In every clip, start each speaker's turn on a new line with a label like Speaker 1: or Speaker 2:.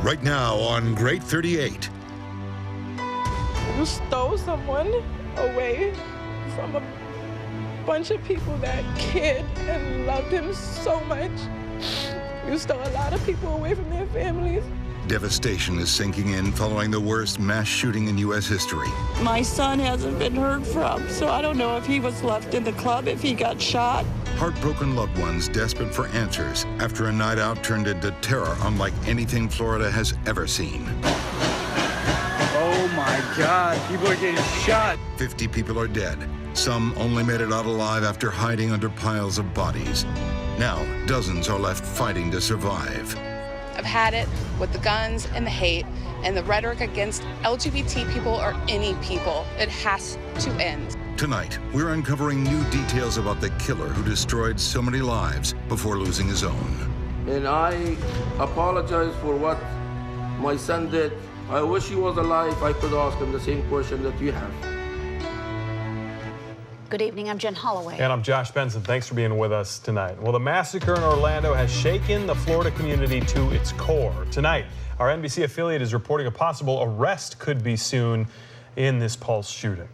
Speaker 1: Right now on Great 38.
Speaker 2: You stole someone away from a bunch of people that cared and loved him so much. You stole a lot of people away from their families.
Speaker 1: Devastation is sinking in following the worst mass shooting in U.S. history.
Speaker 3: My son hasn't been heard from, so I don't know if he was left in the club, if he got shot.
Speaker 1: Heartbroken loved ones desperate for answers after a night out turned into terror unlike anything Florida has ever seen.
Speaker 4: Oh my God, people are getting shot.
Speaker 1: 50 people are dead. Some only made it out alive after hiding under piles of bodies. Now, dozens are left fighting to survive.
Speaker 5: I've had it with the guns and the hate and the rhetoric against LGBT people or any people. It has to end.
Speaker 1: Tonight, we're uncovering new details about the killer who destroyed so many lives before losing his own.
Speaker 6: And I apologize for what my son did. I wish he was alive. I could ask him the same question that you have.
Speaker 7: Good evening, I'm Jen Holloway.
Speaker 8: And I'm Josh Benson. Thanks for being with us tonight. Well, the massacre in Orlando has shaken the Florida community to its core. Tonight, our NBC affiliate is reporting a possible arrest could be soon in this Pulse shooting.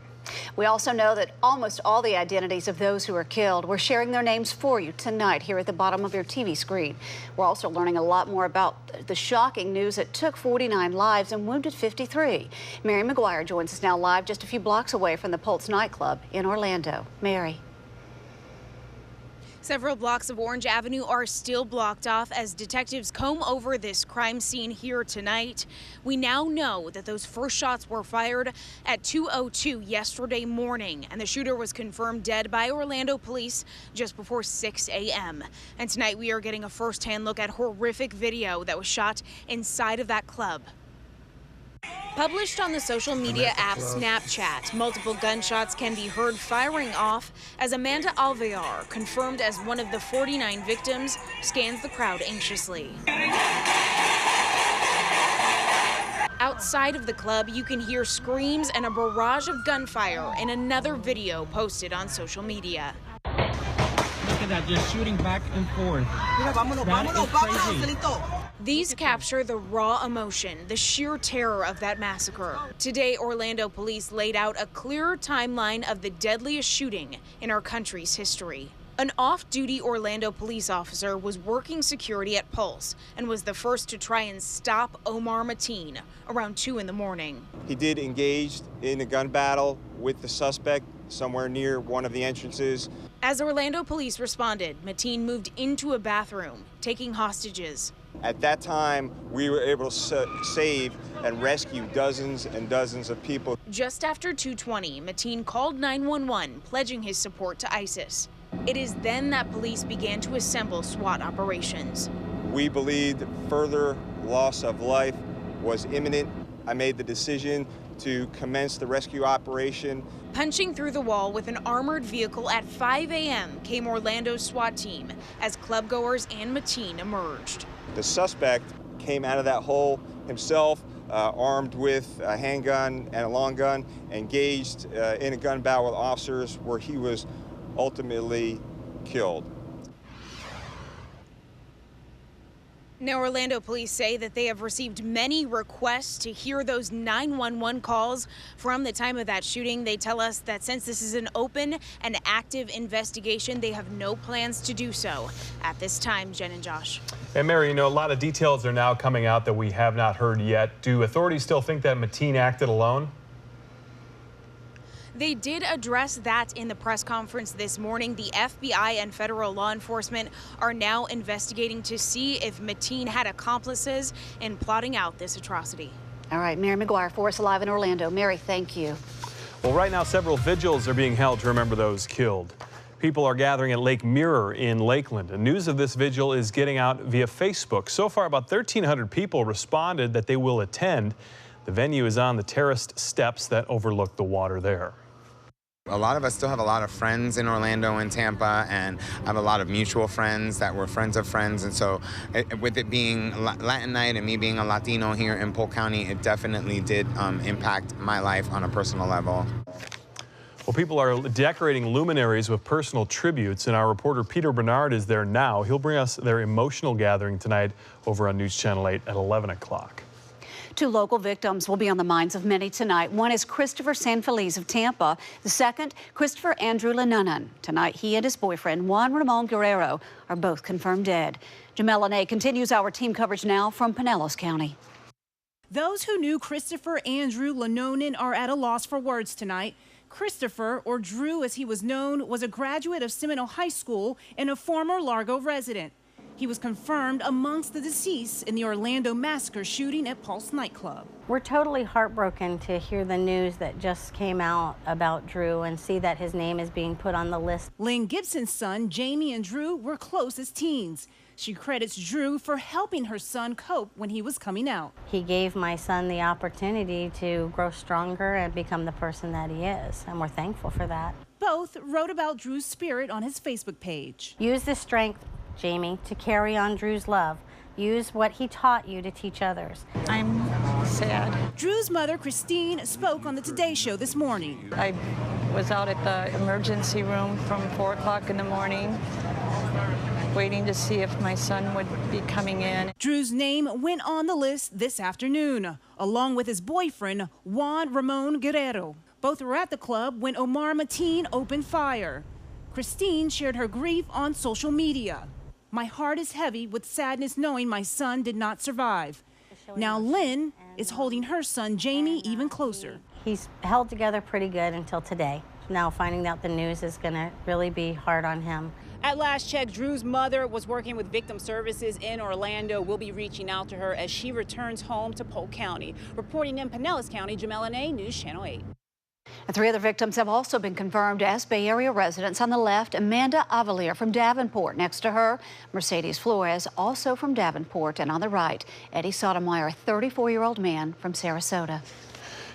Speaker 7: We also know that almost all the identities of those who were killed. We're sharing their names for you tonight here at the bottom of your TV screen. We're also learning a lot more about the shocking news that took 49 lives and wounded 53. Mary McGuire joins us now live just a few blocks away from the Pulse nightclub in Orlando. Mary.
Speaker 9: Several blocks of Orange Avenue are still blocked off as detectives comb over this crime scene here tonight. We now know that those first shots were fired at 2:02 yesterday morning, and the shooter was confirmed dead by Orlando police just before 6 a.m. And tonight we are getting a first-hand look at horrific video that was shot inside of that club. Published on the social media app Snapchat, multiple gunshots can be heard firing off as Amanda Alvear, confirmed as one of the 49 victims, scans the crowd anxiously. Outside of the club, you can hear screams and a barrage of gunfire in another video posted on social media.
Speaker 10: Look at that, just shooting back and forth. That is crazy.
Speaker 9: These capture the raw emotion, the sheer terror of that massacre. Today, Orlando police laid out a clearer timeline of the deadliest shooting in our country's history. An off-duty Orlando police officer was working security at Pulse and was the first to try and stop Omar Mateen around 2 in the morning.
Speaker 11: He did engage in a gun battle with the suspect somewhere near one of the entrances.
Speaker 9: As Orlando police responded, Mateen moved into a bathroom, taking hostages.
Speaker 11: At that time, we were able to save and rescue dozens and dozens of people.
Speaker 9: Just after 2:20, Mateen called 911, pledging his support to ISIS. It is then that police began to assemble SWAT operations.
Speaker 11: We believed further loss of life was imminent. I made the decision to commence the rescue operation.
Speaker 9: Punching through the wall with an armored vehicle at 5 a.m. came Orlando's SWAT team as clubgoers and Mateen emerged.
Speaker 11: The suspect came out of that hole himself, armed with a handgun and a long gun, engaged in a gun battle with officers where he was ultimately killed.
Speaker 9: Now, Orlando police say that they have received many requests to hear those 911 calls from the time of that shooting. They tell us that since this is an open and active investigation, they have no plans to do so at this time. Jen and Josh.
Speaker 8: And Mary, you know, a lot of details are now coming out that we have not heard yet. Do authorities still think that Mateen acted alone?
Speaker 9: They did address that in the press conference this morning. The FBI and federal law enforcement are now investigating to see if Mateen had accomplices in plotting out this atrocity.
Speaker 7: All right, Mary McGuire for us live in Orlando. Mary, thank you.
Speaker 8: Well, right now, several vigils are being held to remember those killed. People are gathering at Lake Mirror in Lakeland. And news of this vigil is getting out via Facebook. So far, about 1,300 people responded that they will attend. The venue is on the terraced steps that overlook the water there.
Speaker 12: A lot of us still have a lot of friends in Orlando and Tampa, and I have a lot of mutual friends that were friends of friends. And so with it being Latin night and me being a Latino here in Polk County, it definitely did impact my life on a personal level.
Speaker 8: Well, people are decorating luminaries with personal tributes, and our reporter Peter Bernard is there now. He'll bring us their emotional gathering tonight over on News Channel 8 at 11 o'clock.
Speaker 7: 2 local victims will be on the minds of many tonight. One is Christopher Sanfeliz of Tampa. The second, Christopher Andrew Lenonen. Tonight, he and his boyfriend, Juan Ramon Guerrero, are both confirmed dead. Jamel Lene continues our team coverage now from Pinellas County.
Speaker 13: Those who knew Christopher Andrew Lenonen are at a loss for words tonight. Christopher, or Drew as he was known, was a graduate of Seminole High School and a former Largo resident. He was confirmed amongst the deceased in the Orlando Massacre shooting at Pulse nightclub.
Speaker 14: We're totally heartbroken to hear the news that just came out about Drew and see that his name is being put on the list.
Speaker 13: Lynn Gibson's son, Jamie, and Drew were close as teens. She credits Drew for helping her son cope when he was coming out.
Speaker 14: He gave my son the opportunity to grow stronger and become the person that he is, and we're thankful for that.
Speaker 13: Both wrote about Drew's spirit on his Facebook page.
Speaker 14: Use this strength, Jamie, to carry on Drew's love. Use what he taught you to teach others.
Speaker 3: I'm sad.
Speaker 13: Drew's mother, Christine, spoke on the Today Show this morning.
Speaker 3: I was out at the emergency room from 4 o'clock in the morning, waiting to see if my son would be coming in.
Speaker 13: Drew's name went on the list this afternoon, along with his boyfriend, Juan Ramon Guerrero. Both were at the club when Omar Mateen opened fire. Christine shared her grief on social media. My heart is heavy with sadness knowing my son did not survive. Now Lynn is holding her son Jamie even closer.
Speaker 14: He's held together pretty good until today. Now finding out the news is going to really be hard on him.
Speaker 15: At last check, Drew's mother was working with victim services in Orlando. We'll be reaching out to her as she returns home to Polk County. Reporting in Pinellas County, Jamel Lene, News Channel 8.
Speaker 7: And 3 other victims have also been confirmed as Bay Area residents. On the left, Amanda Avalier from Davenport. Next to her, Mercedes Flores, also from Davenport. And on the right, Eddie Sotomayor, a 34-year-old man from Sarasota.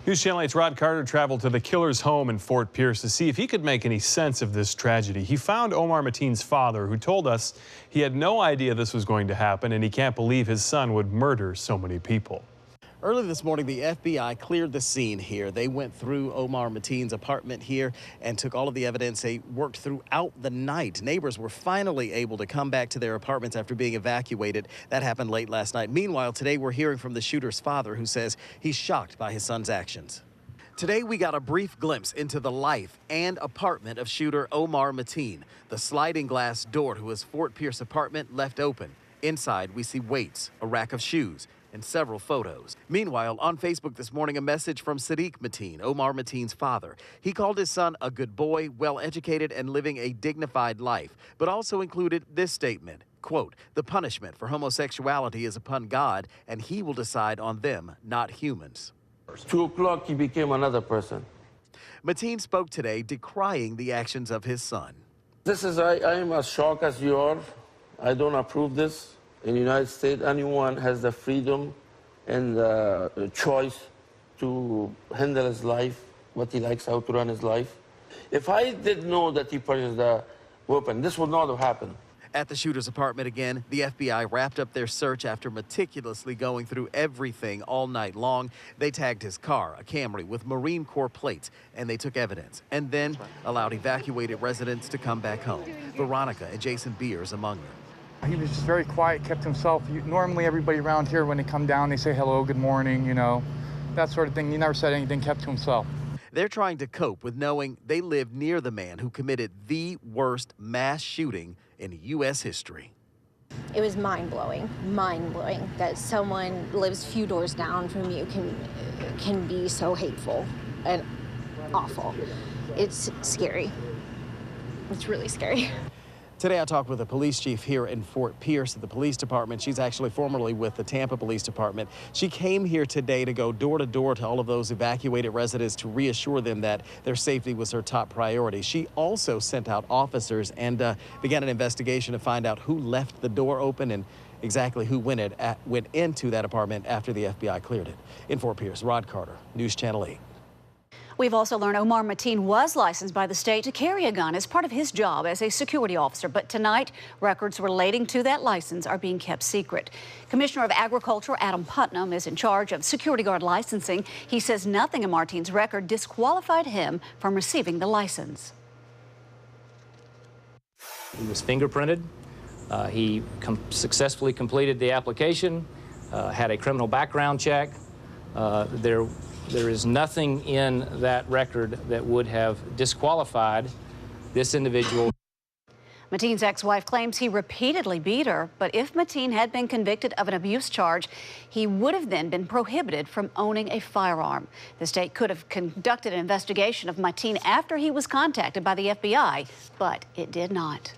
Speaker 8: News Channel 8's Rod Carter traveled to the killer's home in Fort Pierce to see if he could make any sense of this tragedy. He found Omar Mateen's father, who told us he had no idea this was going to happen, and he can't believe his son would murder so many people.
Speaker 16: Early this morning, the FBI cleared the scene here. They went through Omar Mateen's apartment here and took all of the evidence. They worked throughout the night. Neighbors were finally able to come back to their apartments after being evacuated. That happened late last night. Meanwhile, today we're hearing from the shooter's father, who says he's shocked by his son's actions. Today, we got a brief glimpse into the life and apartment of shooter Omar Mateen. The sliding glass door to his Fort Pierce apartment left open. Inside, we see weights, a rack of shoes, and several photos. Meanwhile, on Facebook this morning, a message from Sadiq Mateen, Omar Mateen's father. He called his son a good boy, well-educated, and living a dignified life, but also included this statement, quote, "The punishment for homosexuality is upon God, and he will decide on them, not humans."
Speaker 6: 2 o'clock, he became another person.
Speaker 16: Mateen spoke today decrying the actions of his son.
Speaker 6: I am as shocked as you are. I don't approve this. In the United States, anyone has the freedom and the choice to handle his life, what he likes, how to run his life. If I did know that he purchased the weapon, this would not have happened.
Speaker 16: At the shooter's apartment again, the FBI wrapped up their search after meticulously going through everything all night long. They tagged his car, a Camry, with Marine Corps plates, and they took evidence, and then allowed evacuated residents to come back home. Veronica and Jason Beers among them.
Speaker 4: He was just very quiet, kept himself. Normally everybody around here, when they come down, they say hello, good morning, you know, that sort of thing. He never said anything, kept to himself.
Speaker 16: They're trying to cope with knowing they live near the man who committed the worst mass shooting in U.S. history.
Speaker 17: It was mind-blowing that someone lives a few doors down from you can be so hateful and awful. It's scary. It's really scary.
Speaker 16: Today I talked with a police chief here in Fort Pierce at the police department. She's actually formerly with the Tampa Police Department. She came here today to go door to door to all of those evacuated residents to reassure them that their safety was her top priority. She also sent out officers and began an investigation to find out who left the door open and exactly who went into that apartment after the FBI cleared it. In Fort Pierce, Rod Carter, News Channel 8.
Speaker 7: We've also learned Omar Mateen was licensed by the state to carry a gun as part of his job as a security officer. But tonight, records relating to that license are being kept secret. Commissioner of Agriculture Adam Putnam is in charge of security guard licensing. He says nothing in Mateen's record disqualified him from receiving the license.
Speaker 18: He was fingerprinted. He successfully completed the application, had a criminal background check. There is nothing in that record that would have disqualified this individual.
Speaker 7: Mateen's ex-wife claims he repeatedly beat her, but if Mateen had been convicted of an abuse charge, he would have then been prohibited from owning a firearm. The state could have conducted an investigation of Mateen after he was contacted by the FBI, but it did not.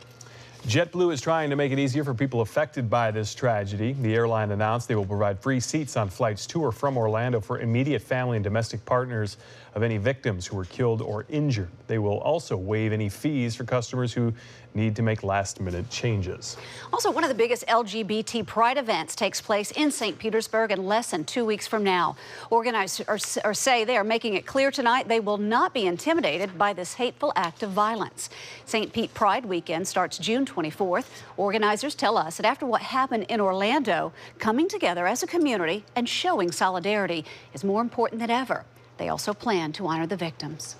Speaker 8: JetBlue is trying to make it easier for people affected by this tragedy. The airline announced they will provide free seats on flights to or from Orlando for immediate family and domestic partners of any victims who were killed or injured. They will also waive any fees for customers who need to make last-minute changes.
Speaker 7: Also, one of the biggest LGBT pride events takes place in St. Petersburg in less than 2 weeks from now. Organizers say they are making it clear tonight they will not be intimidated by this hateful act of violence. St. Pete Pride Weekend starts June 24th. Organizers tell us that after what happened in Orlando, coming together as a community and showing solidarity is more important than ever. They also plan to honor the victims.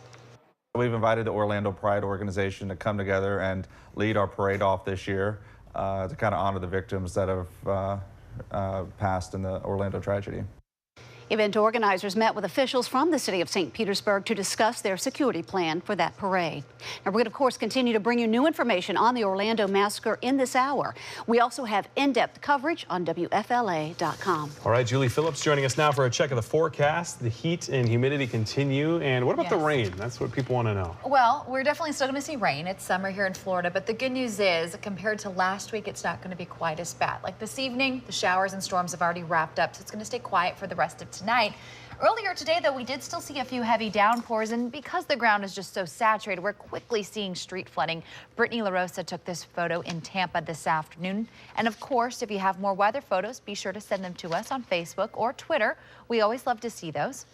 Speaker 19: We've invited the Orlando Pride organization to come together and lead our parade off this year to kind of honor the victims that have passed in the Orlando tragedy.
Speaker 7: Event organizers met with officials from the city of St. Petersburg to discuss their security plan for that parade. Now, we're going to, of course, continue to bring you new information on the Orlando massacre in this hour. We also have in-depth coverage on WFLA.com.
Speaker 8: All right, Julie Phillips joining us now for a check of the forecast. The heat and humidity continue. And what about the rain? That's what people want to know.
Speaker 20: Well, we're definitely still going to see rain. It's summer here in Florida, but the good news is, compared to last week, it's not going to be quite as bad. Like this evening, the showers and storms have already wrapped up, so it's going to stay quiet for the rest of tonight. Earlier today, though, we did still see a few heavy downpours, and because the ground is just so saturated, we're quickly seeing street flooding. Brittany LaRosa took this photo in Tampa this afternoon. And of course, if you have more weather photos, be sure to send them to us on Facebook or Twitter. We always love to see those.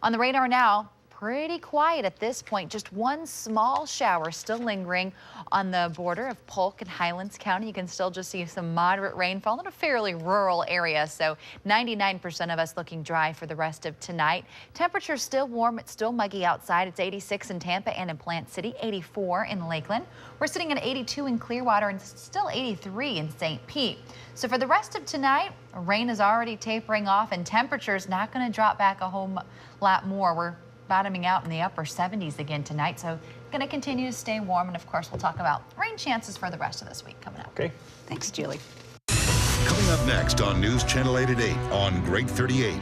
Speaker 20: On the radar now, pretty quiet at this point. Just one small shower still lingering on the border of Polk and Highlands County. You can still just see some moderate rainfall in a fairly rural area. So 99% of us looking dry for the rest of tonight. Temperatures still warm. It's still muggy outside. It's 86 in Tampa and in Plant City, 84 in Lakeland. We're sitting at 82 in Clearwater and still 83 in St. Pete. So for the rest of tonight, rain is already tapering off and temperatures not going to drop back a whole lot more. We're bottoming out in the upper 70s again tonight, so going to continue to stay warm. And of course, we'll talk about rain chances for the rest of this week coming up.
Speaker 8: Okay.
Speaker 7: Thanks, Julie.
Speaker 1: Coming up next on News Channel 8 at 8 on Great 38.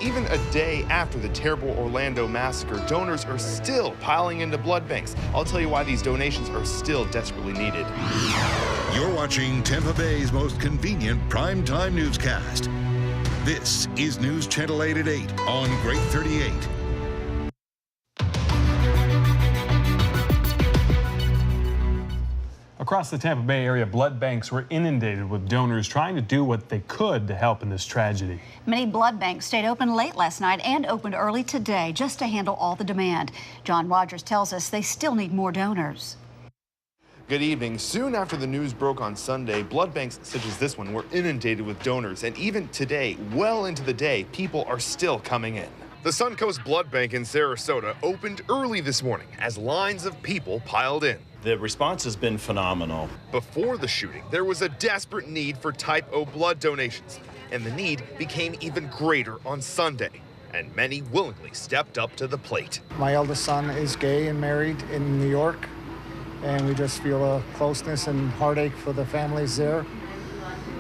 Speaker 21: Even a day after the terrible Orlando massacre, donors are still piling into blood banks. I'll tell you why these donations are still desperately needed.
Speaker 1: You're watching Tampa Bay's most convenient primetime newscast. This is News Channel 8 at 8 on Great 38.
Speaker 8: Across the Tampa Bay area, blood banks were inundated with donors trying to do what they could to help in this tragedy.
Speaker 7: Many blood banks stayed open late last night and opened early today just to handle all the demand. John Rogers tells us they still need more donors.
Speaker 21: Good evening. Soon after the news broke on Sunday, blood banks such as this one were inundated with donors. And even today, well into the day, people are still coming in. The Suncoast Blood Bank in Sarasota opened early this morning as lines of people piled in.
Speaker 22: The response has been phenomenal.
Speaker 21: Before the shooting, there was a desperate need for type O blood donations, and the need became even greater on Sunday, and many willingly stepped up to the plate.
Speaker 23: My eldest son is gay and married in New York, and we just feel a closeness and heartache for the families there,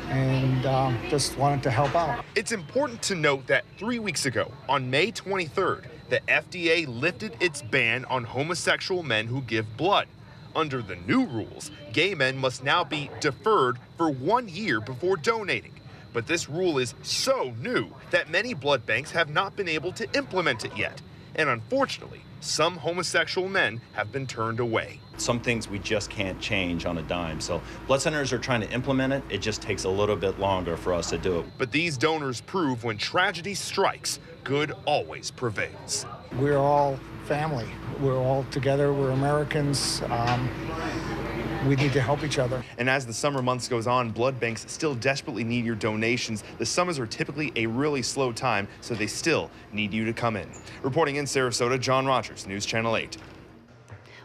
Speaker 23: and just wanted to help out.
Speaker 21: It's important to note that 3 weeks ago, on May 23rd, the FDA lifted its ban on homosexual men who give blood. Under the new rules, gay men must now be deferred for 1 year before donating. But this rule is so new that many blood banks have not been able to implement it yet. And unfortunately, some homosexual men have been turned away.
Speaker 22: Some things we just can't change on a dime. So blood centers are trying to implement it. It just takes a little bit longer for us to do it.
Speaker 21: But these donors prove when tragedy strikes, good always prevails.
Speaker 23: We're all family. We're all together. We're Americans. We need to help each other.
Speaker 21: And as the summer months goes on, blood banks still desperately need your donations. The summers are typically a really slow time, so they still need you to come in. Reporting in Sarasota, John Rogers, News Channel 8.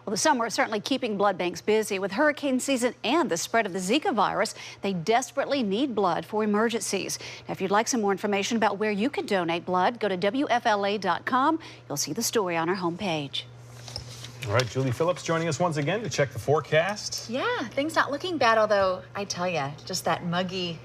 Speaker 7: Well, the summer is certainly keeping blood banks busy. With hurricane season and the spread of the Zika virus, they desperately need blood for emergencies. Now, if you'd like some more information about where you can donate blood, go to WFLA.com. You'll see the story on our homepage.
Speaker 8: All right, Julie Phillips joining us once again to check the forecast.
Speaker 20: Yeah, things not looking bad, although I tell you, just that muggy,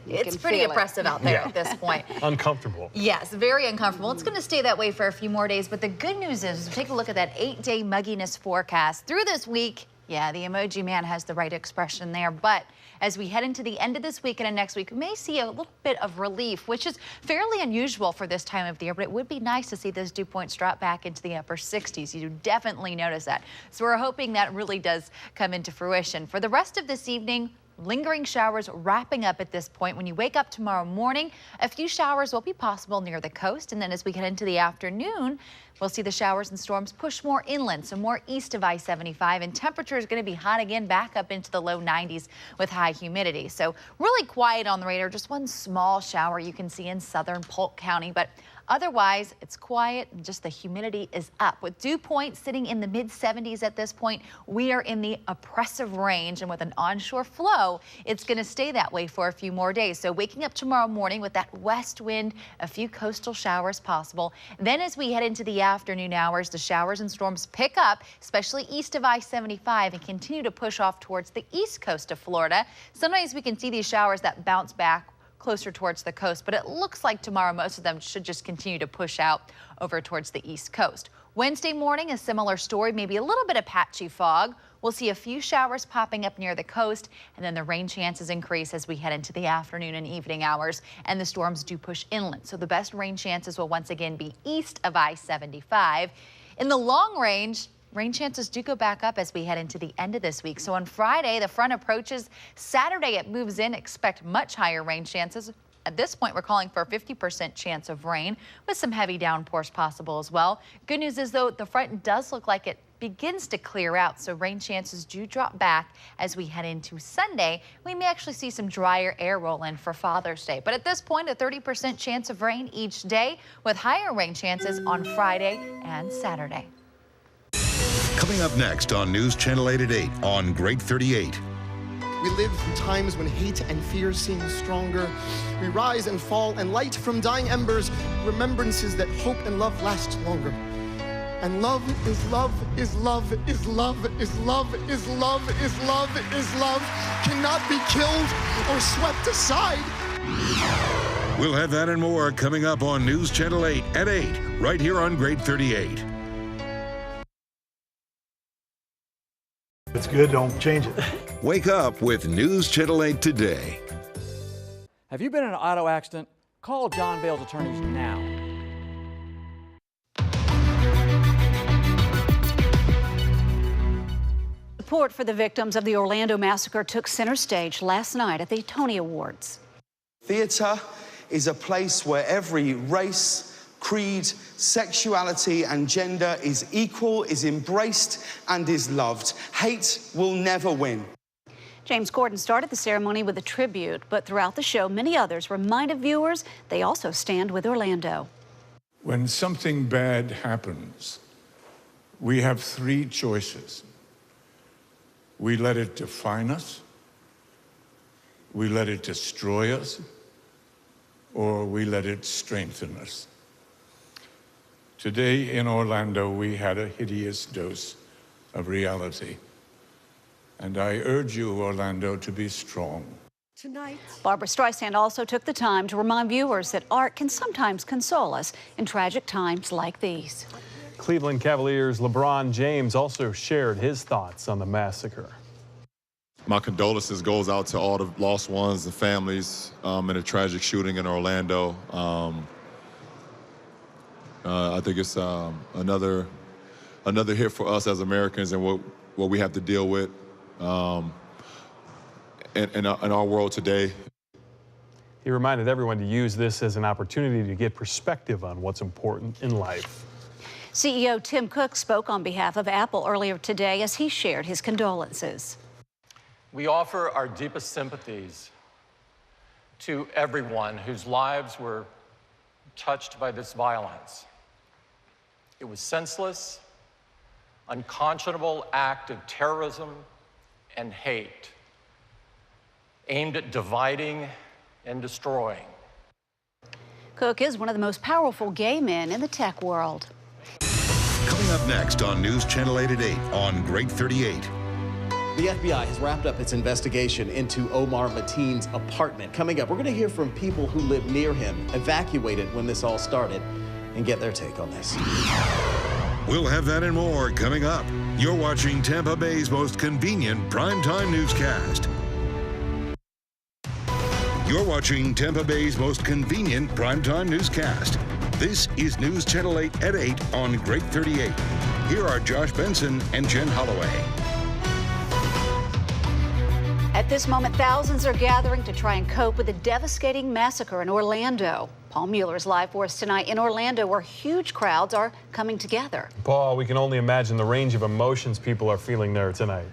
Speaker 20: it's pretty oppressive out there at this point.
Speaker 8: Uncomfortable.
Speaker 20: Yes, very uncomfortable. It's going to stay that way for a few more days, but the good news is, take a look at that 8-day mugginess forecast. Through this week, yeah, the emoji man has the right expression there, but as we head into the end of this week and next week, we may see a little bit of relief, which is fairly unusual for this time of the year, but it would be nice to see those dew points drop back into the upper 60s. You definitely notice that. So we're hoping that really does come into fruition. For the rest of this evening, lingering showers wrapping up at this point. When you wake up tomorrow morning, a few showers will be possible near the coast. And then as we get into the afternoon, we'll see the showers and storms push more inland, so more east of I-75. And temperature is going to be hot again, back up into the low 90s with high humidity. So really quiet on the radar. Just one small shower you can see in southern Polk County. But otherwise, it's quiet and just the humidity is up. With dew points sitting in the mid-70s at this point, we are in the oppressive range, and with an onshore flow, it's going to stay that way for a few more days. So waking up tomorrow morning with that west wind, a few coastal showers possible. Then as we head into the afternoon hours, the showers and storms pick up, especially east of I-75, and continue to push off towards the east coast of Florida. Sometimes we can see these showers that bounce back closer towards the coast, but it looks like tomorrow most of them should just continue to push out over towards the east coast. Wednesday morning, a similar story, maybe a little bit of patchy fog. We'll see a few showers popping up near the coast, and then the rain chances increase as we head into the afternoon and evening hours, and the storms do push inland. So the best rain chances will once again be east of I-75. In the long range, rain chances do go back up as we head into the end of this week. So on Friday, the front approaches. Saturday, it moves in. Expect much higher rain chances. At this point, we're calling for a 50% chance of rain with some heavy downpours possible as well. Good news is, though, the front does look like it begins to clear out, so rain chances do drop back as we head into Sunday. We may actually see some drier air roll in for Father's Day. But at this point, a 30% chance of rain each day with higher rain chances on Friday and Saturday.
Speaker 1: Coming up next on News Channel 8 at 8 on Great 38.
Speaker 2: We live through times when hate and fear seem stronger. We rise and fall, and light from dying embers, remembrances that hope and love last longer. And love is love is love is love is love is love is love is love, cannot be killed or swept aside.
Speaker 1: We'll have that and more coming up on News Channel 8 at 8, right here on Great 38.
Speaker 5: It's good, don't change it.
Speaker 1: Wake up with News Channel 8 today.
Speaker 10: Have you been in an auto accident? Call John Bale's attorneys now.
Speaker 7: Support for the victims of the Orlando massacre took center stage last night at the Tony Awards.
Speaker 24: Theatre is a place where every race, creed, sexuality and gender is equal, is embraced and is loved. Hate will never win.
Speaker 7: James Corden started the ceremony with a tribute, but throughout the show, many others reminded viewers they also stand with Orlando.
Speaker 25: When something bad happens, we have three choices. We let it define us, we let it destroy us, or we let it strengthen us. Today in Orlando, we had a hideous dose of reality. And I urge you, Orlando, to be strong.
Speaker 7: Tonight, Barbara Streisand also took the time to remind viewers that art can sometimes console us in tragic times like these.
Speaker 8: Cleveland Cavaliers' LeBron James also shared his thoughts on the massacre.
Speaker 26: My condolences goes out to all the lost ones and families in a tragic shooting in Orlando. I think it's another hit for us as Americans and what we have to deal with in our world today.
Speaker 8: He reminded everyone to use this as an opportunity to get perspective on what's important in life.
Speaker 7: CEO Tim Cook spoke on behalf of Apple earlier today as he shared his condolences.
Speaker 3: We offer our deepest sympathies to everyone whose lives were touched by this violence. It was senseless, unconscionable act of terrorism and hate aimed at dividing and destroying.
Speaker 7: Cook is one of the most powerful gay men in the tech world.
Speaker 1: Coming up next on News Channel 8 at 8 on Great 38.
Speaker 16: The FBI has wrapped up its investigation into Omar Mateen's apartment. Coming up, we're going to hear from people who live near him, evacuated when this all started, and get their take on this.
Speaker 1: We'll have that and more coming up. You're watching Tampa Bay's most convenient primetime newscast. You're watching Tampa Bay's most convenient primetime newscast. This is News Channel 8 at 8 on Great 38. Here are Josh Benson and Jen Holloway.
Speaker 7: At this moment, thousands are gathering to try and cope with the devastating massacre in Orlando. Paul Mueller is live for us tonight in Orlando, where huge crowds are coming together.
Speaker 8: Paul, we can only imagine the range of emotions people are feeling there tonight.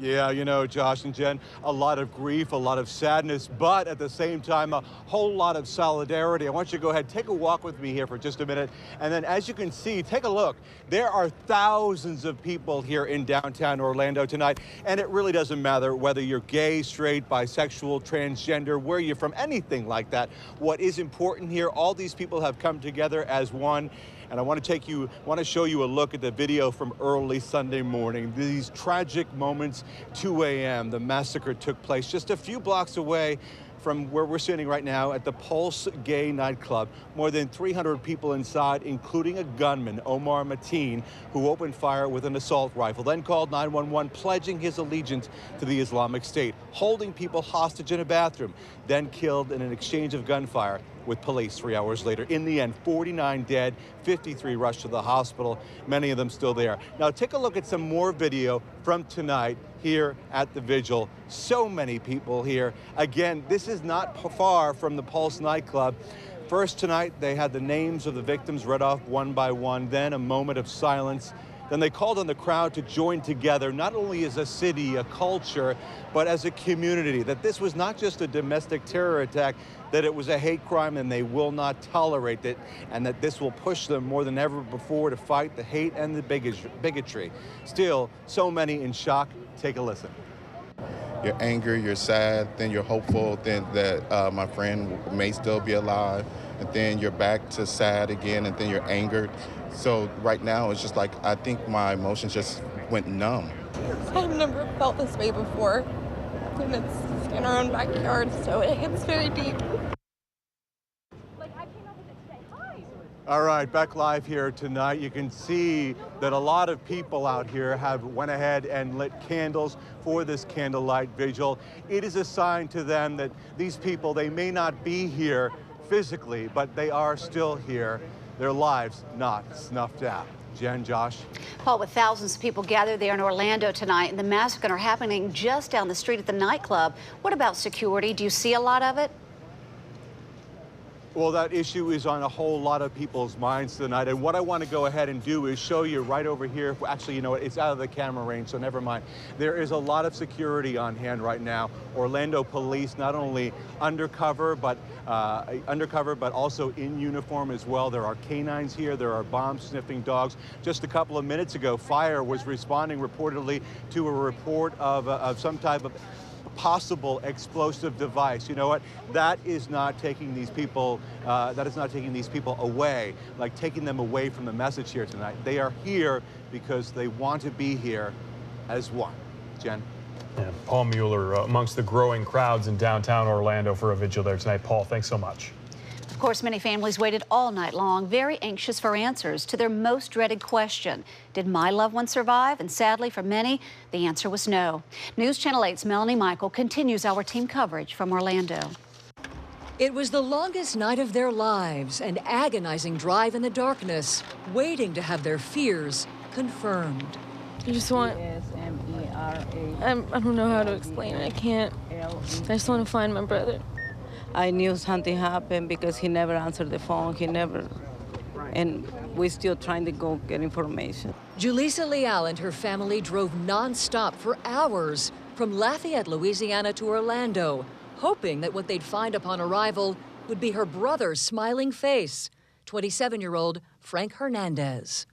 Speaker 9: Yeah, you know, Josh and Jen, a lot of grief, a lot of sadness, but at the same time, a whole lot of solidarity. I want you to go ahead, take a walk with me here for just a minute. And then as you can see, take a look. There are thousands of people here in downtown Orlando tonight. And it really doesn't matter whether you're gay, straight, bisexual, transgender, where you're from, anything like that. What is important here, all these people have come together as one. And I want to show you a look at the video from early Sunday morning. These tragic moments, 2 a.m. The massacre took place just a few blocks away from where we're sitting right now at the Pulse Gay nightclub. More than 300 people inside, including a gunman, Omar Mateen, who opened fire with an assault rifle, then called 911, pledging his allegiance to the Islamic State, holding people hostage in a bathroom, then killed in an exchange of gunfire with police 3 hours later. In the end, 49 dead, 53 rushed to the hospital, many of them still there. Now take a look at some more video from tonight here at the Vigil. So many people here. Again, this is not far from the Pulse nightclub. First tonight, they had the names of the victims read off one by one, then a moment of silence. Then they called on the crowd to join together, not only as a city, a culture, but as a community, that this was not just a domestic terror attack, that it was a hate crime and they will not tolerate it, and that this will push them more than ever before to fight the hate and the bigotry. Still, so many in shock. Take a listen.
Speaker 11: You're angry, you're sad, then you're hopeful then that my friend may still be alive, and then you're back to sad again, and then you're angered. So right now, it's just like, I think my emotions just went numb.
Speaker 12: I've never felt this way before, and it's in our own backyard, so it hits very deep.
Speaker 9: All right, back live here tonight. You can see that a lot of people out here have went ahead and lit candles for this candlelight vigil. It is a sign to them that these people, they may not be here physically, but they are still here, their lives not snuffed out. Jen, Josh.
Speaker 7: Paul, with thousands of people gathered there in Orlando tonight, and the massacre are happening just down the street at the nightclub. What about security? Do you see a lot of it?
Speaker 9: Well, that issue is on a whole lot of people's minds tonight. And what I want to go ahead and do is show you right over here. Actually, you know what? It's out of the camera range, so never mind. There is a lot of security on hand right now. Orlando police, not only undercover, but also in uniform as well. There are canines here. There are bomb-sniffing dogs. Just a couple of minutes ago, fire was responding reportedly to a report of some type of possible explosive device. You know what? That is not taking these people. Away, like taking them away from the message here tonight. They are here because they want to be here as one. Jen.
Speaker 8: Yeah, Paul Mueller amongst the growing crowds in downtown Orlando for a vigil there tonight. Paul, thanks so much.
Speaker 7: Of course, many families waited all night long, very anxious for answers to their most dreaded question. Did my loved one survive? And sadly, for many, the answer was no. News Channel 8's Melanie Michael continues our team coverage from Orlando.
Speaker 13: It was the longest night of their lives, an agonizing drive in the darkness, waiting to have their fears confirmed.
Speaker 12: I just want, I don't know how to explain it. I can't. I just want to find my brother.
Speaker 14: I knew something happened because he never answered the phone. He never
Speaker 4: and we're still trying to go get information.
Speaker 13: Julissa Leal and her family drove nonstop for hours from Lafayette, Louisiana to Orlando, hoping that what they'd find upon arrival would be her brother's smiling face, 27-year-old Frank Hernandez.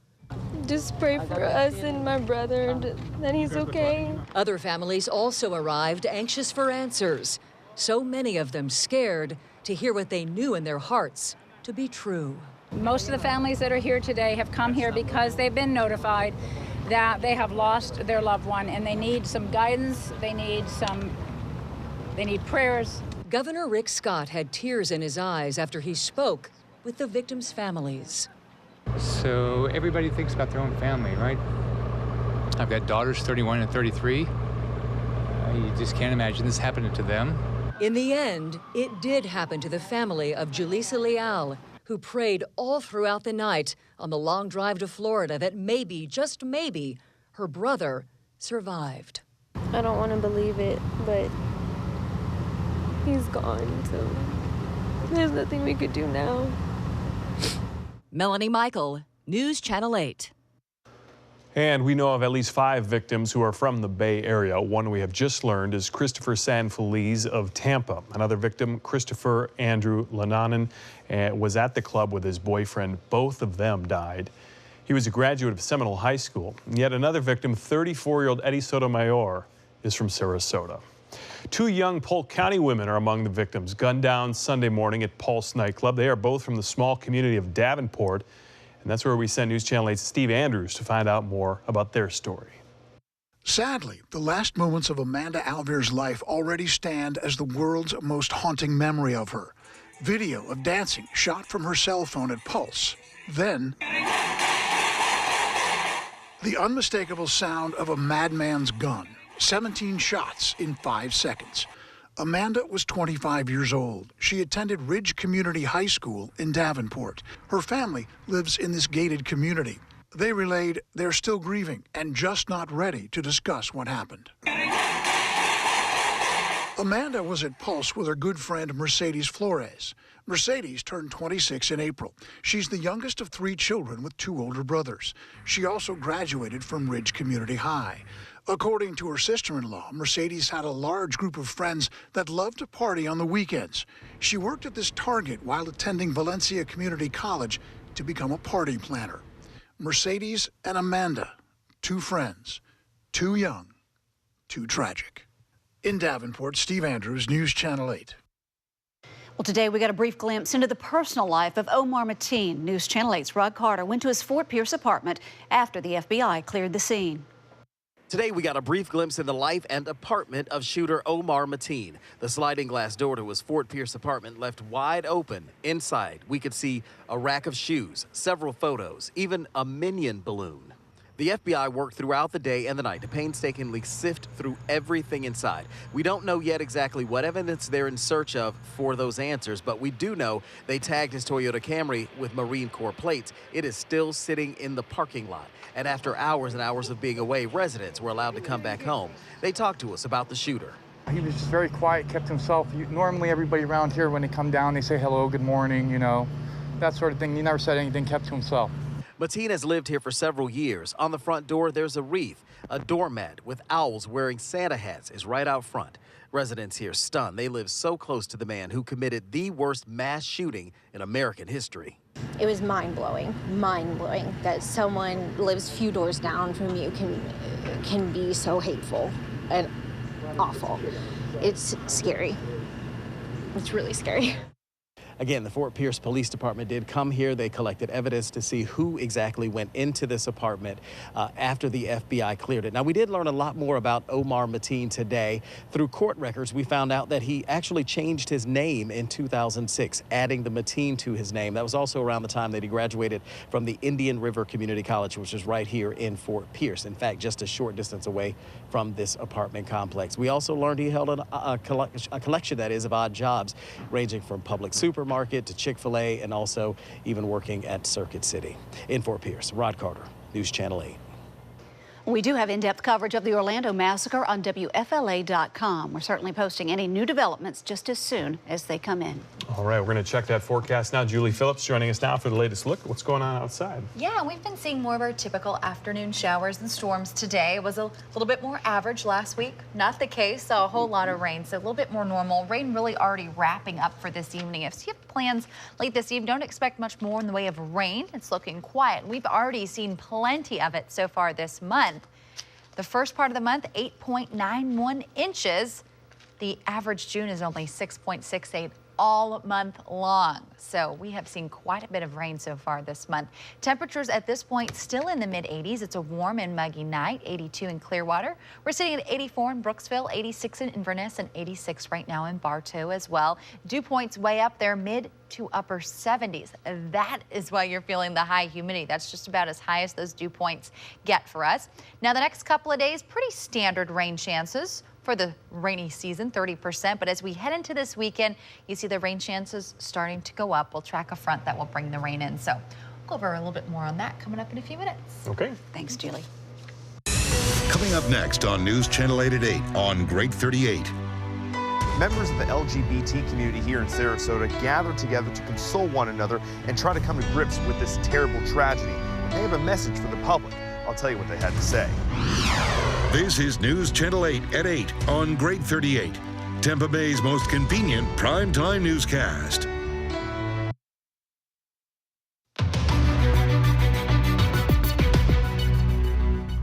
Speaker 12: Just pray for us and my brother that he's okay.
Speaker 13: Other families also arrived, anxious for answers. So many of them scared to hear what they knew in their hearts to be true.
Speaker 6: Most of the families that are here today have come here because they've been notified that they have lost their loved one and they need some guidance, they need prayers.
Speaker 13: Governor Rick Scott had tears in his eyes after he spoke with the victims' families.
Speaker 14: So everybody thinks about their own family, right? I've got daughters, 31 and 33. You just can't imagine this happening to them.
Speaker 13: In the end, it did happen to the family of Julissa Leal, who prayed all throughout the night on the long drive to Florida that maybe, just maybe, her brother survived.
Speaker 12: I don't want to believe it, but he's gone, so there's nothing we could do now.
Speaker 13: Melanie Michael, News Channel 8.
Speaker 8: And we know of at least 5 victims who are from the Bay Area. One we have just learned is Christopher Sanfeliz of Tampa. Another victim, Christopher Andrew Lananen, was at the club with his boyfriend. Both of them died. He was a graduate of Seminole High School. And yet another victim, 34-year-old Eddie Sotomayor, is from Sarasota. 2 young Polk County women are among the victims, gunned down Sunday morning at Pulse nightclub. They are both from the small community of Davenport. And that's where we send News Channel 8's Steve Andrews to find out more about their story.
Speaker 15: Sadly, the last moments of Amanda Alvear's life already stand as the world's most haunting memory of her. Video of dancing shot from her cell phone at Pulse. Then, the unmistakable sound of a madman's gun. 17 shots in 5 seconds. Amanda was 25 years old. She attended Ridge Community High School in Davenport. Her family lives in this gated community. They relayed they're still grieving and just not ready to discuss what happened. Amanda was at Pulse with her good friend Mercedes Flores. Mercedes turned 26 in April. She's the youngest of 3 children with 2 older brothers. She also graduated from Ridge Community High. According to her sister-in-law, Mercedes had a large group of friends that loved to party on the weekends. She worked at this Target while attending Valencia Community College to become a party planner. Mercedes and Amanda, 2 friends, too young, too tragic. In Davenport, Steve Andrews, News Channel 8.
Speaker 7: Well, today we got a brief glimpse into the personal life of Omar Mateen. News Channel 8's Rod Carter went to his Fort Pierce apartment after the FBI cleared the scene.
Speaker 16: Today, we got a brief glimpse in the life and apartment of shooter Omar Mateen. The sliding glass door to his Fort Pierce apartment left wide open. Inside, we could see a rack of shoes, several photos, even a Minion balloon. The FBI worked throughout the day and the night to painstakingly sift through everything inside. We don't know yet exactly what evidence they're in search of for those answers, but we do know they tagged his Toyota Camry with Marine Corps plates. It is still sitting in the parking lot. And after hours and hours of being away, residents were allowed to come back home. They talked to us about the shooter.
Speaker 17: He was just very quiet, kept to himself. Normally everybody around here, when they come down, they say hello, good morning, you know, that sort of thing. He never said anything, kept to himself.
Speaker 16: Mateen has lived here for several years. On the front door, there's a wreath. A doormat with owls wearing Santa hats is right out front. Residents here stunned. They live so close to the man who committed the worst mass shooting in American history.
Speaker 18: It was mind-blowing that someone lives few doors down from you can be so hateful and awful. It's scary. It's really scary.
Speaker 16: Again, the Fort Pierce Police Department did come here. They collected evidence to see who exactly went into this apartment after the FBI cleared it. Now, we did learn a lot more about Omar Mateen today. Through court records, we found out that he actually changed his name in 2006, adding the Mateen to his name. That was also around the time that he graduated from the Indian River Community College, which is right here in Fort Pierce. In fact, just a short distance away from this apartment complex. We also learned he held a collection, that is, of odd jobs, ranging from public supermarket to Chick-fil-A, and also even working at Circuit City. In Fort Pierce, Rod Carter, News Channel 8.
Speaker 7: We do have in-depth coverage of the Orlando massacre on WFLA.com. We're certainly posting any new developments just as soon as they come in.
Speaker 8: All right, we're going to check that forecast now. Julie Phillips joining us now for the latest look at what's going on outside.
Speaker 2: Yeah, we've been seeing more of our typical afternoon showers and storms today. It was a little bit more average last week. Not the case. Saw a whole lot of rain, so a little bit more normal. Rain really already wrapping up for this evening. If you have plans late this evening, don't expect much more in the way of rain. It's looking quiet. We've already seen plenty of it so far this month. The first part of the month, 8.91 inches. The average June is only 6.68 all month long. So we have seen quite a bit of rain so far this month. Temperatures at this point still in the mid-80s. It's a warm and muggy night, 82 in Clearwater. We're sitting at 84 in Brooksville, 86 in Inverness, and 86 right now in Bartow as well. Dew points way up there, mid to upper 70s. That is why you're feeling the high humidity. That's just about as high as those dew points get for us. Now the next couple of days, pretty standard rain chances for the rainy season, 30%. But as we head into this weekend, you see the rain chances starting to go up. We'll track a front that will bring the rain in. So we'll go over a little bit more on that coming up in a few minutes.
Speaker 8: Okay.
Speaker 7: Thanks, Julie.
Speaker 1: Coming up next on News Channel 8 at 8 on Great 38.
Speaker 19: Members of the LGBT community here in Sarasota gathered together to console one another and try to come to grips with this terrible tragedy. They have a message for the public. I'll tell you what they had to say.
Speaker 1: This is News Channel 8 at 8 on Great 38, Tampa Bay's most convenient primetime newscast.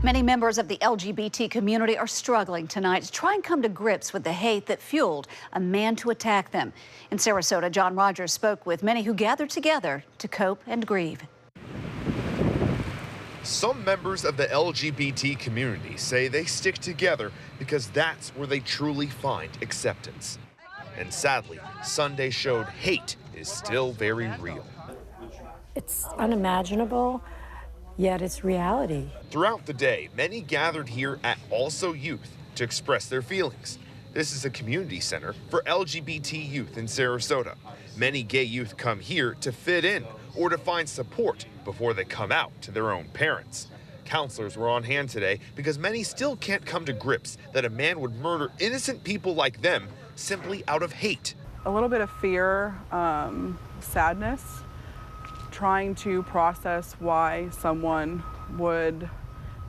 Speaker 7: Many members of the LGBT community are struggling tonight to try and come to grips with the hate that fueled a man to attack them. In Sarasota, John Rogers spoke with many who gathered together to cope and grieve.
Speaker 19: Some members of the LGBT community say they stick together because that's where they truly find acceptance. And sadly, Sunday showed hate is still very real.
Speaker 20: It's unimaginable, yet it's reality.
Speaker 19: Throughout the day, many gathered here at Also Youth to express their feelings. This is a community center for LGBT youth in Sarasota. Many gay youth come here to fit in or to find support before they come out to their own parents. Counselors were on hand today because many still can't come to grips that a man would murder innocent people like them simply out of hate.
Speaker 21: A little bit of fear, sadness, trying to process why someone would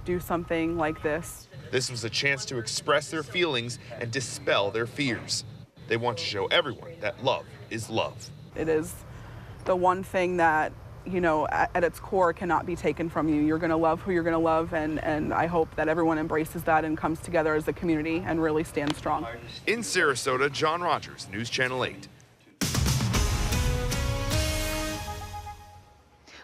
Speaker 21: do something like this.
Speaker 19: This was a chance to express their feelings and dispel their fears. They want to show everyone that love is love.
Speaker 21: It is the one thing that, you know, at its core cannot be taken from you. You're going to love who you're going to love, and I hope that everyone embraces that and comes together as a community and really stands strong.
Speaker 19: In Sarasota, John Rogers, News Channel 8.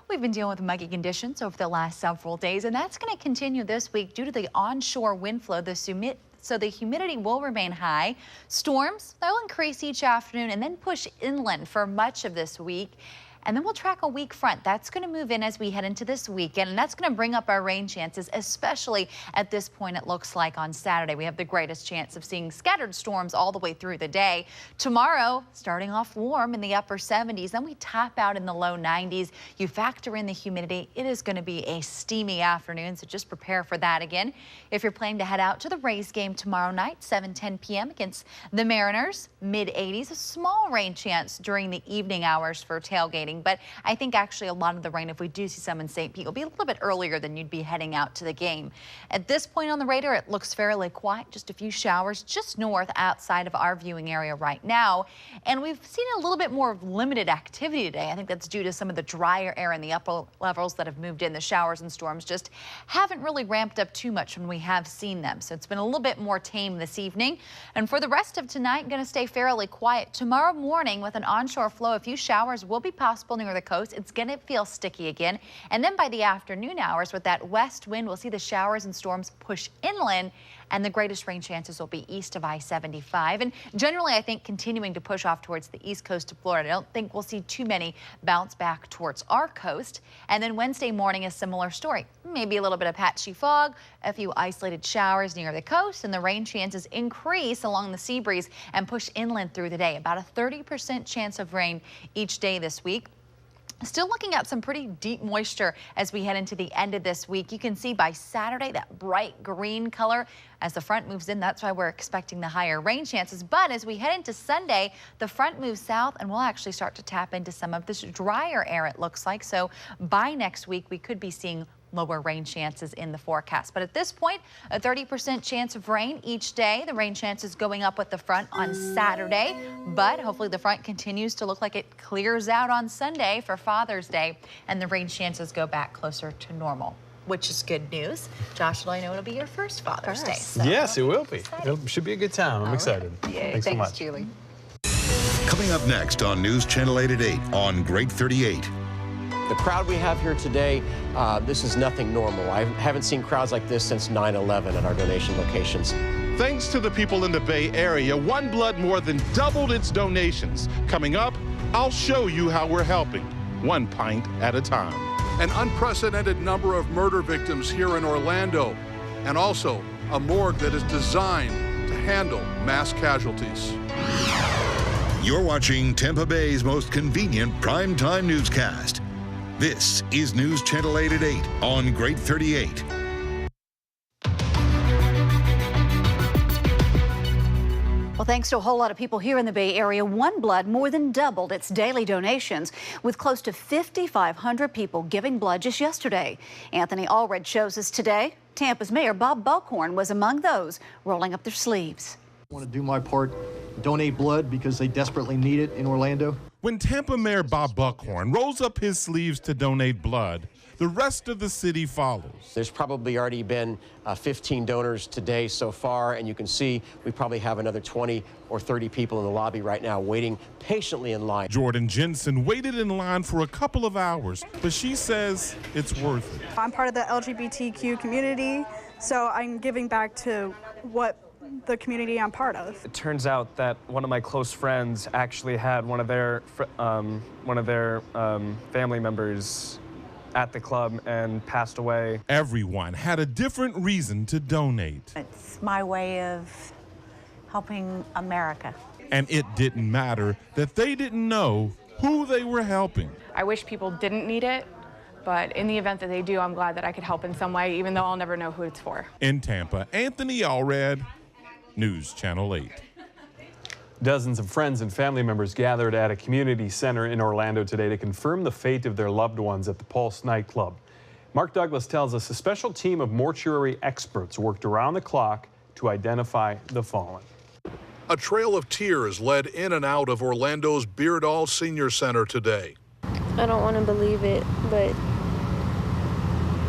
Speaker 2: We've been dealing with muggy conditions over the last several days, and that's going to continue this week due to the onshore wind flow. So the humidity will remain high. Storms, they'll increase each afternoon and then push inland for much of this week. And then we'll track a weak front. That's going to move in as we head into this weekend, and that's going to bring up our rain chances, especially at this point it looks like on Saturday. We have the greatest chance of seeing scattered storms all the way through the day. Tomorrow, starting off warm in the upper 70s, then we top out in the low 90s. You factor in the humidity, it is going to be a steamy afternoon, so just prepare for that again. If you're planning to head out to the Rays game tomorrow night, 7:10 p.m. against the Mariners, mid-80s, a small rain chance during the evening hours for tailgating. But I think actually a lot of the rain, if we do see some in St. Pete, will be a little bit earlier than you'd be heading out to the game. At this point on the radar, it looks fairly quiet. Just a few showers just north outside of our viewing area right now. And we've seen a little bit more limited activity today. I think that's due to some of the drier air in the upper levels that have moved in. The showers and storms just haven't really ramped up too much when we have seen them. So it's been a little bit more tame this evening. And for the rest of tonight, going to stay fairly quiet. Tomorrow morning with an onshore flow, a few showers will be possible near the coast. It's going to feel sticky again. And then by the afternoon hours with that west wind, we'll see the showers and storms push inland, and the greatest rain chances will be east of I-75. And generally, I think continuing to push off towards the east coast of Florida. I don't think we'll see too many bounce back towards our coast. And then Wednesday morning, a similar story. Maybe a little bit of patchy fog, a few isolated showers near the coast, and the rain chances increase along the sea breeze and push inland through the day. About a 30% chance of rain each day this week. Still looking at some pretty deep moisture as we head into the end of this week. You can see by Saturday that bright green color as the front moves in. That's why we're expecting the higher rain chances. But as we head into Sunday, the front moves south and we'll actually start to tap into some of this drier air, it looks like. So by next week, we could be seeing lower rain chances in the forecast. But at this point, a 30% chance of rain each day. The rain chances going up with the front on Saturday, but hopefully the front continues to look like it clears out on Sunday for Father's Day, and the rain chances go back closer to normal, which is good news. Josh, I know it'll be your first Father's Day. So.
Speaker 8: Yes, it will be. It should be a good time. I'm excited.
Speaker 2: Yay.
Speaker 8: Thanks so much.
Speaker 2: Julie.
Speaker 1: Coming up next on News Channel 8 at 8 on Great 38.
Speaker 5: The crowd we have here today, this is nothing normal. I haven't seen crowds like this since 9/11 at our donation locations.
Speaker 10: Thanks to the people in the Bay Area, One Blood more than doubled its donations. Coming up, I'll show you how we're helping, one pint at a time.
Speaker 15: An unprecedented number of murder victims here in Orlando, and also a morgue that is designed to handle mass casualties.
Speaker 1: You're watching Tampa Bay's most convenient primetime newscast. This is News Channel 8 at 8 on Great 38.
Speaker 7: Well, thanks to a whole lot of people here in the Bay Area, One Blood more than doubled its daily donations, with close to 5,500 people giving blood just yesterday. Anthony Allred shows us today. Tampa's Mayor Bob Buckhorn was among those rolling up their sleeves.
Speaker 22: I want to do my part, donate blood because they desperately need it in Orlando.
Speaker 10: When Tampa Mayor Bob Buckhorn rolls up his sleeves to donate blood, the rest of the city follows.
Speaker 5: There's probably already been 15 donors today so far, and you can see we probably have another 20 or 30 people in the lobby right now waiting patiently in line.
Speaker 10: Jordan Jensen waited in line for a couple of hours, but she says it's worth it.
Speaker 23: I'm part of the LGBTQ community, so I'm giving back to what the community I'm part of.
Speaker 24: It turns out that one of my close friends actually had one of their family members at the club and passed away.
Speaker 10: Everyone had a different reason to donate.
Speaker 25: It's my way of helping America.
Speaker 10: And it didn't matter that they didn't know who they were helping.
Speaker 27: I wish people didn't need it, but in the event that they do, I'm glad that I could help in some way, even though I'll never know who it's for.
Speaker 10: In Tampa, Anthony Allred, News Channel 8.
Speaker 8: Dozens of friends and family members gathered at a community center in Orlando today to confirm the fate of their loved ones at the Pulse nightclub. Mark Douglas tells us a special team of mortuary experts worked around the clock to identify the fallen.
Speaker 15: A trail of tears led in and out of Orlando's Beardall Senior Center today.
Speaker 12: I don't want to believe it, but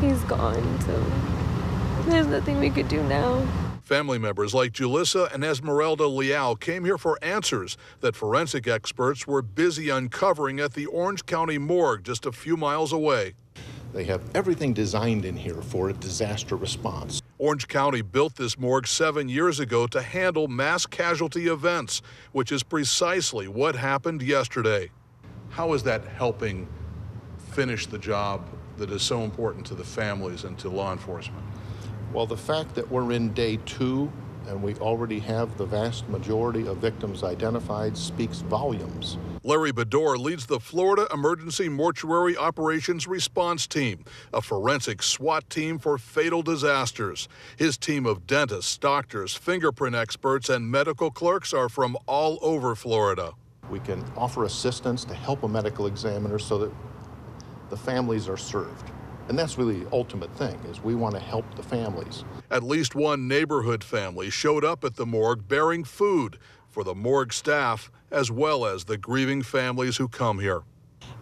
Speaker 12: he's gone, so there's nothing we could do now.
Speaker 15: Family members like Julissa and Esmeralda Leal came here for answers that forensic experts were busy uncovering at the Orange County morgue just a few miles away.
Speaker 28: They have everything designed in here for a disaster response.
Speaker 15: Orange County built this morgue 7 years ago to handle mass casualty events, which is precisely what happened yesterday. How is that helping finish the job that is so important to the families and to law enforcement?
Speaker 28: Well, the fact that we're in day 2 and we already have the vast majority of victims identified speaks volumes.
Speaker 15: Larry Bedore leads the Florida Emergency Mortuary Operations Response Team, a forensic SWAT team for fatal disasters. His team of dentists, doctors, fingerprint experts, and medical clerks are from all over Florida.
Speaker 28: We can offer assistance to help a medical examiner so that the families are served. And that's really the ultimate thing, is we want to help the families.
Speaker 15: At least one neighborhood family showed up at the morgue bearing food for the morgue staff as well as the grieving families who come here.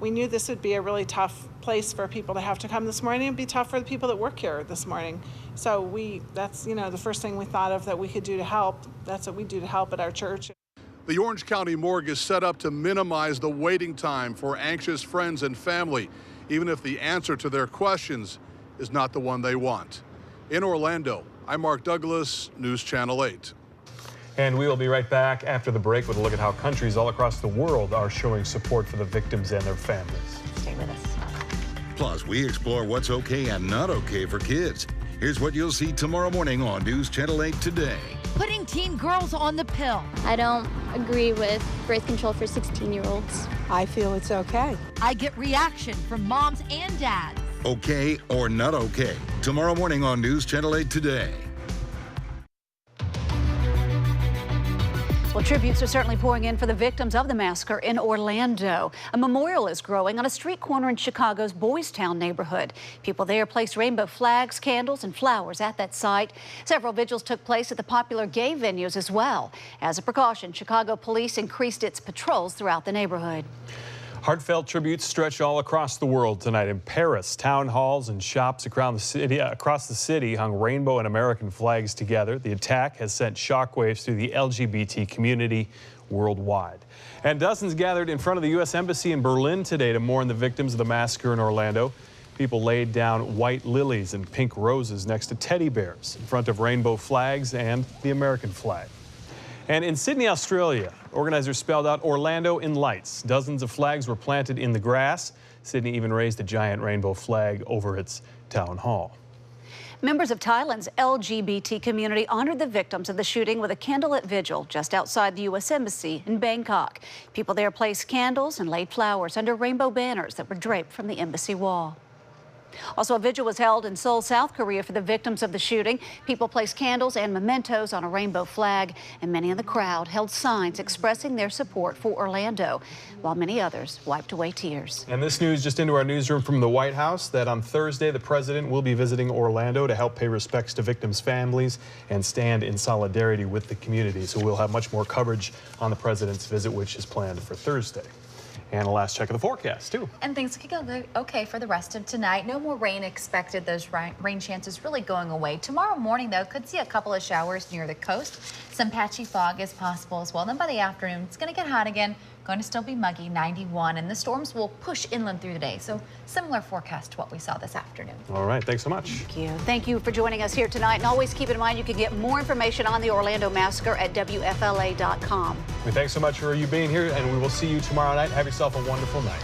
Speaker 29: We knew this would be a really tough place for people to have to come this morning. It'd be tough for the people that work here this morning. So that's the first thing we thought of that we could do to help. That's what we do to help at our church.
Speaker 15: The Orange County morgue is set up to minimize the waiting time for anxious friends and family, even if the answer to their questions is not the one they want. In Orlando, I'm Mark Douglas, News Channel 8.
Speaker 8: And we will be right back after the break with a look at how countries all across the world are showing support for the victims and their families.
Speaker 2: Stay with us.
Speaker 1: Plus, we explore what's okay and not okay for kids. Here's what you'll see tomorrow morning on News Channel 8 Today.
Speaker 30: Putting teen girls on the pill.
Speaker 31: I don't
Speaker 3: agree with birth control for 16-year-olds.
Speaker 4: I feel it's okay.
Speaker 6: I get reaction from moms and dads.
Speaker 1: Okay or not okay? Tomorrow morning on News Channel 8 Today.
Speaker 7: Well, tributes are certainly pouring in for the victims of the massacre in Orlando. A memorial is growing on a street corner in Chicago's Boys Town neighborhood. People there placed rainbow flags, candles, and flowers at that site. Several vigils took place at the popular gay venues as well. As a precaution, Chicago police increased its patrols throughout the neighborhood.
Speaker 8: Heartfelt tributes stretch all across the world tonight. In Paris, town halls and shops across the city hung rainbow and American flags together. The attack has sent shockwaves through the LGBT community worldwide. And dozens gathered in front of the U.S. Embassy in Berlin today to mourn the victims of the massacre in Orlando. People laid down white lilies and pink roses next to teddy bears in front of rainbow flags and the American flag. And in Sydney, Australia, organizers spelled out Orlando in lights. Dozens of flags were planted in the grass. Sydney even raised a giant rainbow flag over its town hall.
Speaker 7: Members of Thailand's LGBT community honored the victims of the shooting with a candlelit vigil just outside the U.S. Embassy in Bangkok. People there placed candles and laid flowers under rainbow banners that were draped from the embassy wall. Also, a vigil was held in Seoul, South Korea for the victims of the shooting. People placed candles and mementos on a rainbow flag, and many in the crowd held signs expressing their support for Orlando, while many others wiped away tears.
Speaker 8: And this news just into our newsroom from the White House, that on Thursday the president will be visiting Orlando to help pay respects to victims' families and stand in solidarity with the community. So we'll have much more coverage on the president's visit, which is planned for Thursday. And a last check of the forecast, too.
Speaker 2: And things could go okay for the rest of tonight. No more rain expected. Those rain chances really going away. Tomorrow morning, though, could see a couple of showers near the coast. Some patchy fog is possible as well. Then by the afternoon, it's going to get hot again. Going to still be muggy, 91. And the storms will push inland through the day. So similar forecast to what we saw this afternoon.
Speaker 8: All right. Thanks so much.
Speaker 7: Thank you. Thank you for joining us here tonight. And always keep in mind you can get more information on the Orlando Massacre at WFLA.com.
Speaker 8: Thanks so much for you being here, and we will see you tomorrow night. Have yourself a wonderful night.